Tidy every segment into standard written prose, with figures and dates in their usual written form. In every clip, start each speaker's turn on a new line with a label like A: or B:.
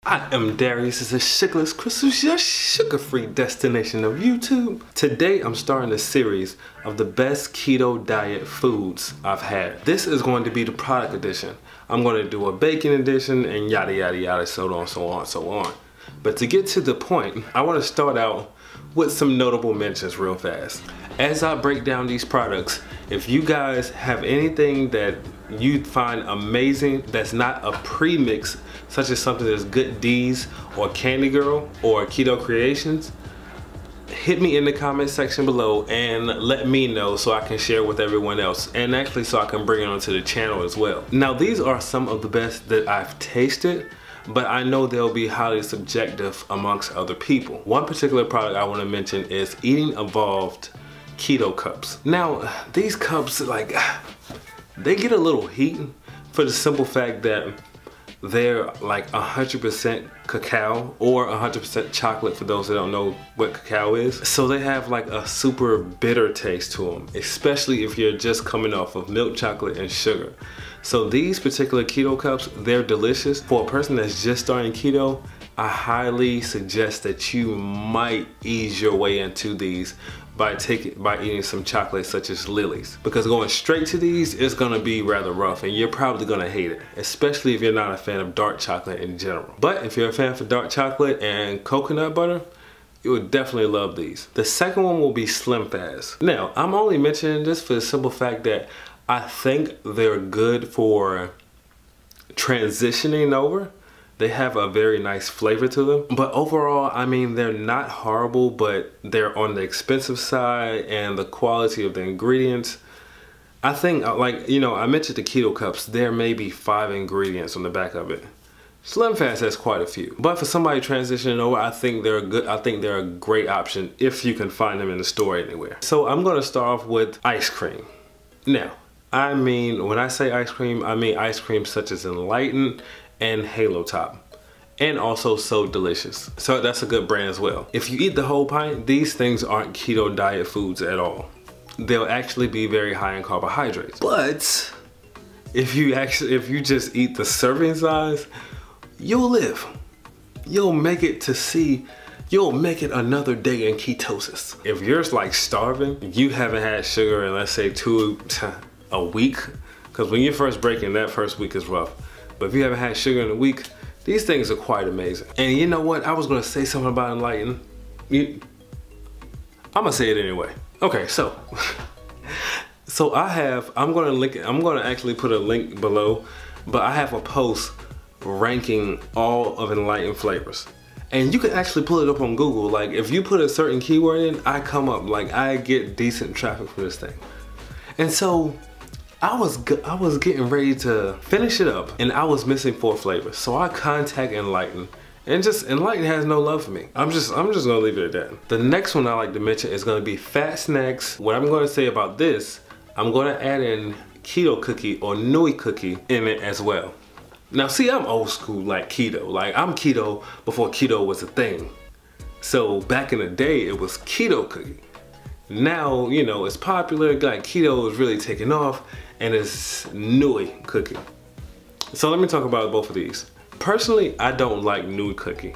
A: I am Darius. This is Sugarless Crystals, your sugar-free destination of YouTube. Today I'm starting a series of the best keto diet foods I've had. This is going to be the product edition. I'm going to do a bacon edition and yada yada yada, so on, so on, so on. But to get to the point, I want to start out with some notable mentions real fast. As I break down these products, if you guys have anything that you find amazing that's not a premix, such as something that's Good D's or Candy Girl or Keto Creations, hit me in the comment section below and let me know so I can share with everyone else, and actually so I can bring it onto the channel as well. Now these are some of the best that I've tasted, but I know they'll be highly subjective amongst other people. One particular product I want to mention is Eating Evolved Keto Cups. Now these cups, like, they get a little heat for the simple fact that they're like 100% cacao or 100% chocolate for those that don't know what cacao is. So they have like a super bitter taste to them, especially if you're just coming off of milk chocolate and sugar. So these particular keto cups, they're delicious. For a person that's just starting keto, I highly suggest that you might ease your way into these by eating some chocolate such as Lily's, because going straight to these is gonna be rather rough and you're probably gonna hate it, especially if you're not a fan of dark chocolate in general. But if you're a fan of dark chocolate and coconut butter, you would definitely love these. The second one will be Slim Fast. Now, I'm only mentioning this for the simple fact that I think they're good for transitioning over. They have a very nice flavor to them. But overall, I mean, they're not horrible, but they're on the expensive side, and the quality of the ingredients, I think, like, you know, I mentioned the keto cups, there may be 5 ingredients on the back of it. Slim Fast has quite a few. But for somebody transitioning over, I think they're good. I think they're a great option if you can find them in the store anywhere. So I'm gonna start off with ice cream. Now, I mean, when I say ice cream, I mean ice cream such as Enlightened and Halo Top, and also So Delicious. So that's a good brand as well. If you eat the whole pint, these things aren't keto diet foods at all. They'll actually be very high in carbohydrates. But if you just eat the serving size, you'll live. You'll make it another day in ketosis. If you're like starving, you haven't had sugar in, let's say, a week, because when you're first breaking, that first week is rough. But if you haven't had sugar in a week, these things are quite amazing. And you know what? I was gonna say something about Enlightened. I'm gonna say it anyway. Okay, so I'm gonna actually put a link below, but I have a post ranking all of Enlightened flavors. And you can actually pull it up on Google. Like, if you put a certain keyword in, I come up. Like, I get decent traffic for this thing. And so I was getting ready to finish it up, and I was missing 4 flavors. So I contact Enlightened, and Enlightened has no love for me. I'm just gonna leave it at that. The next one I like to mention is gonna be Fat Snacks. What I'm gonna say about this, I'm gonna add in keto cookie or Nui cookie in it as well. Now see, I'm old school like keto. Like, I'm keto before keto was a thing. So back in the day, it was keto cookie. Now, you know, it's popular, like keto is really taking off, and it's Nui cookie. So let me talk about both of these. Personally, I don't like Nui cookie.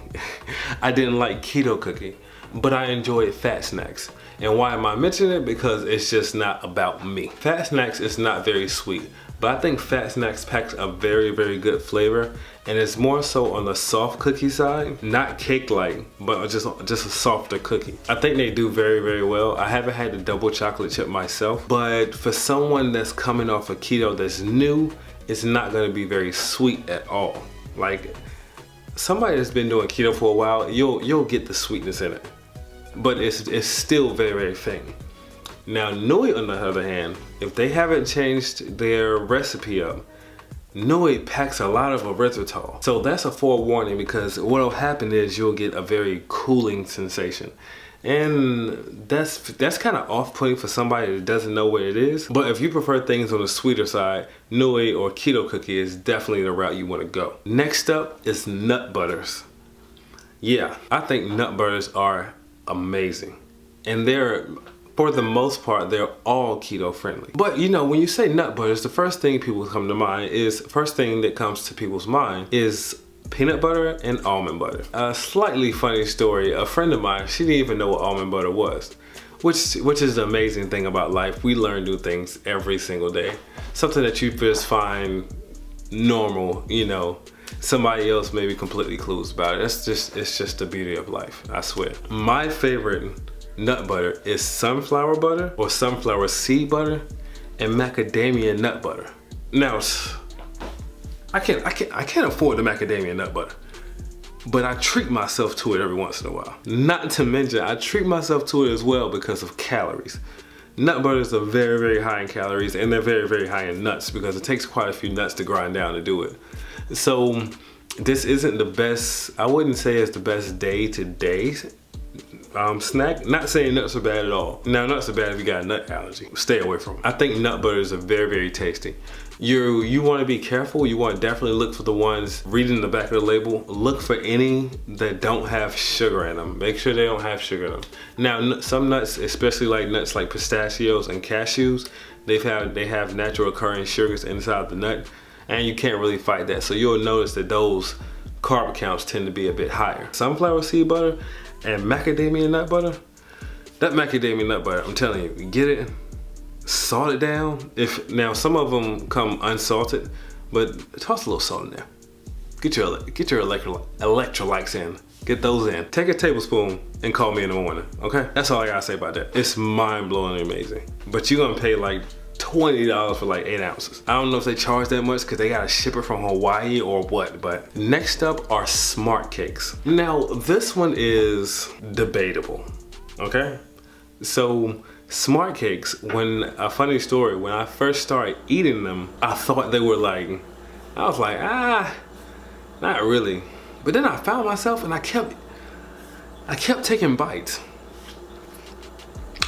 A: I didn't like keto cookie, but I enjoyed Fat Snacks. And why am I mentioning it? Because it's just not about me. Fat Snacks is not very sweet, but I think Fat Snacks packs a very, very good flavor, and it's more so on the soft cookie side, not cake-like, but just a softer cookie. I think they do very, very well. I haven't had the double chocolate chip myself, but for someone that's coming off of keto that's new, it's not gonna be very sweet at all. Like, somebody that's been doing keto for a while, you'll get the sweetness in it, but it's still very, very faint. Now Nui, on the other hand, if they haven't changed their recipe up, Nui packs a lot of erythritol. So that's a forewarning, because what'll happen is you'll get a very cooling sensation. And that's kind of off-putting for somebody that doesn't know what it is. But if you prefer things on the sweeter side, Nui or keto cookie is definitely the route you want to go. Next up is nut butters. Yeah, I think nut butters are amazing. And they're, for the most part, they're all keto friendly. But you know, when you say nut butters, the first thing that comes to people's mind is peanut butter and almond butter. A slightly funny story, a friend of mine, she didn't even know what almond butter was. Which is the amazing thing about life. We learn new things every single day. Something that you just find normal, you know, somebody else may be completely clueless about it. It's just the beauty of life, I swear. My favorite nut butter is sunflower butter or sunflower seed butter and macadamia nut butter. Now, I can't afford the macadamia nut butter, but I treat myself to it every once in a while. Not to mention, I treat myself to it as well because of calories. Nut butters are very, very high in calories, and they're very, very high in nuts because it takes quite a few nuts to grind down to do it. So this isn't the best, I wouldn't say it's the best day-to-day snack. Not saying nuts are bad at all. Now, nuts are bad if you got a nut allergy. Stay away from them. I think nut butters are very, very tasty. You want to be careful. You want to definitely look for the ones, reading the back of the label, look for any that don't have sugar in them. Make sure they don't have sugar in them. Now, some nuts, especially like nuts like pistachios and cashews, they have natural occurring sugars inside the nut, and you can't really fight that. So you'll notice that those carb counts tend to be a bit higher. Sunflower seed butter and macadamia nut butter, that macadamia nut butter, I'm telling you, get it, salt it down. Now some of them come unsalted, but toss a little salt in there. Get your electrolytes in. Get those in. Take a tablespoon and call me in the morning, okay? That's all I gotta say about that. It's mind-blowingly amazing. But you're gonna pay like $20 for like 8 ounces. I don't know if they charge that much because they gotta ship it from Hawaii or what, but next up are smart cakes. Now, this one is debatable, okay? So, smart cakes, a funny story, when I first started eating them, I thought they were like, I was like, not really. But then I found myself and I kept taking bites.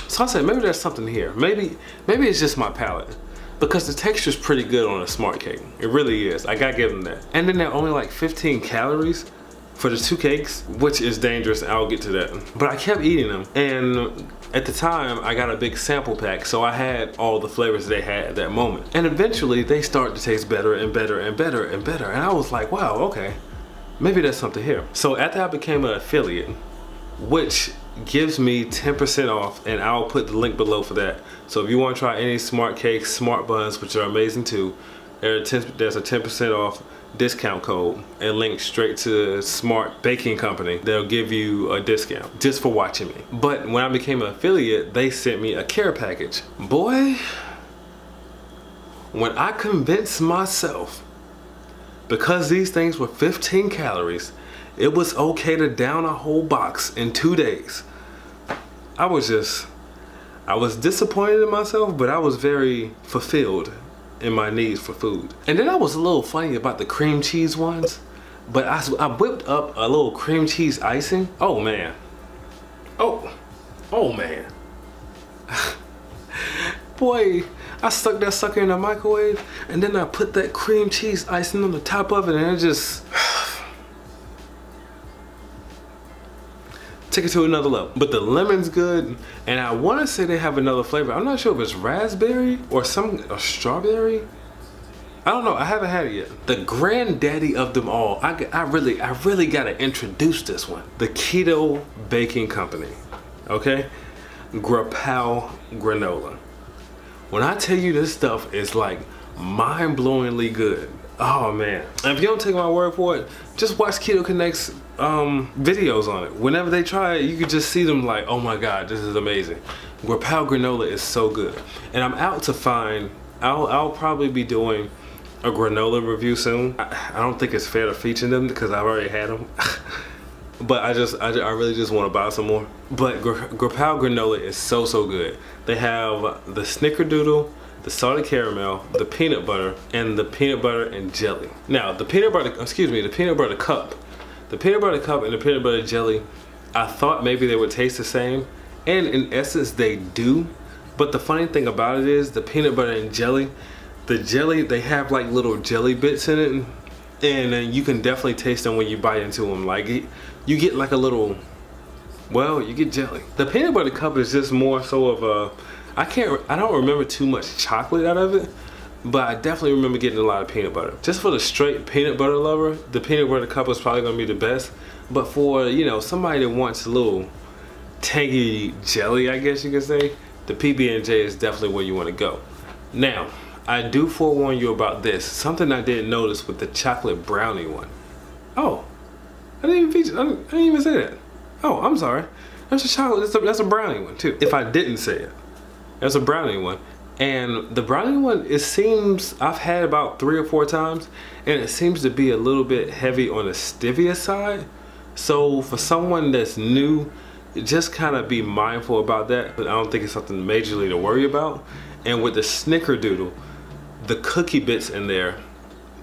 A: So I said, maybe there's something here. Maybe it's just my palate. Because the texture's pretty good on a smart cake. It really is. I gotta give them that. And then they're only like 15 calories for the 2 cakes, which is dangerous. I'll get to that. But I kept eating them. And at the time, I got a big sample pack, so I had all the flavors they had at that moment. And eventually, they started to taste better and better and better and better. And I was like, wow, okay, maybe there's something here. So after I became an affiliate, which gives me 10% off, and I'll put the link below for that. So if you want to try any smart cakes, smart buns, which are amazing too, there's a 10% off discount code and link straight to Smart Baking Company. They'll give you a discount just for watching me. But when I became an affiliate, they sent me a care package. Boy, when I convinced myself, because these things were 15 calories, it was okay to down a whole box in 2 days. I was disappointed in myself, but I was very fulfilled in my needs for food. And then I was a little funny about the cream cheese ones, but I whipped up a little cream cheese icing. Oh man. Oh man. Boy, I stuck that sucker in the microwave, and then I put that cream cheese icing on the top of it, and it just take it to another level. But the lemon's good, and I want to say they have another flavor. I'm not sure if it's raspberry or strawberry. I don't know. I haven't had it yet. The granddaddy of them all. I really gotta introduce this one. The Keto Baking Company. Okay, Grapal granola. When I tell you this stuff is like mind-blowingly good. Oh man. And if you don't take my word for it, just watch Keto Connect's videos on it. Whenever they try it, you can just see them like, oh my god, this is amazing. Grapal granola is so good. And I'm out to find, I'll probably be doing a granola review soon. I don't think it's fair to feature them because I've already had them. But I really just want to buy some more. But Grapal granola is so good. They have the snickerdoodle, the salted caramel, the peanut butter, and the peanut butter and jelly. Now, the peanut butter cup. The peanut butter cup and the peanut butter jelly, I thought maybe they would taste the same. And in essence, they do. But the funny thing about it is the peanut butter and jelly, they have like little jelly bits in it. And you can definitely taste them when you bite into them. Like, you get like a little, well, you get jelly. The peanut butter cup is just more so of a, I don't remember too much chocolate out of it, but I definitely remember getting a lot of peanut butter. Just for the straight peanut butter lover, the peanut butter cup is probably gonna be the best. But for, you know, somebody that wants a little tangy jelly, I guess you could say, the PB&J is definitely where you want to go. Now, I do forewarn you about this. Something I didn't notice with the chocolate brownie one. Oh, I didn't even say that. Oh, I'm sorry. That's a chocolate. That's a brownie one too. If I didn't say it, that's a brownie one. And the brownie one, it seems I've had about 3 or 4 times, and it seems to be a little bit heavy on the stevia side. So for someone that's new, just kind of be mindful about that. But I don't think it's something majorly to worry about. And with the snickerdoodle, the cookie bits in there,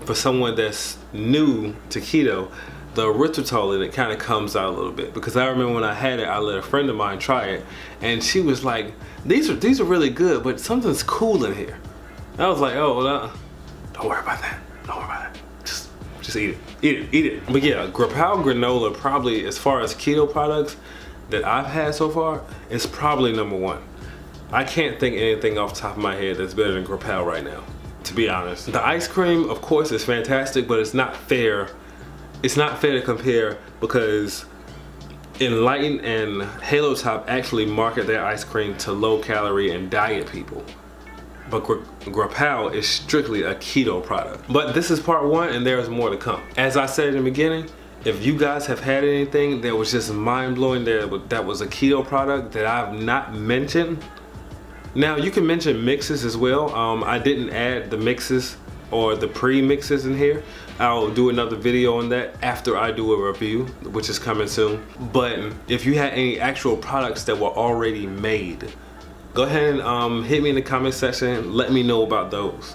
A: for someone that's new to keto, the erythritol in it kind of comes out a little bit. Because I remember when I had it, I let a friend of mine try it, and she was like, these are really good, but something's cool in here. And I was like, oh, well, don't worry about that. Don't worry about that. Just eat it. Eat it. But yeah, Grapal granola, probably as far as keto products that I've had so far, is probably #1. I can't think anything off the top of my head that's better than Grapal right now, to be honest. The ice cream, of course, is fantastic, but it's not fair. It's not fair to compare because Enlighten and Halo Top actually market their ice cream to low calorie and diet people. But Grapal is strictly a keto product. But this is part 1, and there's more to come. As I said in the beginning, if you guys have had anything that was just mind-blowing that was a keto product that I've not mentioned, now you can mention mixes as well. I didn't add the mixes or the pre-mixes in here. I'll do another video on that after I do a review, which is coming soon. But if you had any actual products that were already made, go ahead and hit me in the comment section. Let me know about those.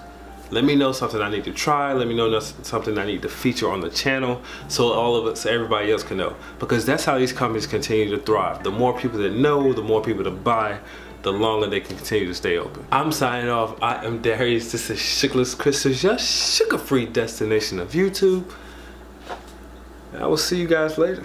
A: Let me know something I need to try. Let me know something I need to feature on the channel, so all of us, so everybody else can know. Because that's how these companies continue to thrive. The more people that know, the more people that buy, the longer they can continue to stay open. I'm signing off. I am Darius. This is Sugarless Crystals, your sugar-free destination of YouTube. I will see you guys later.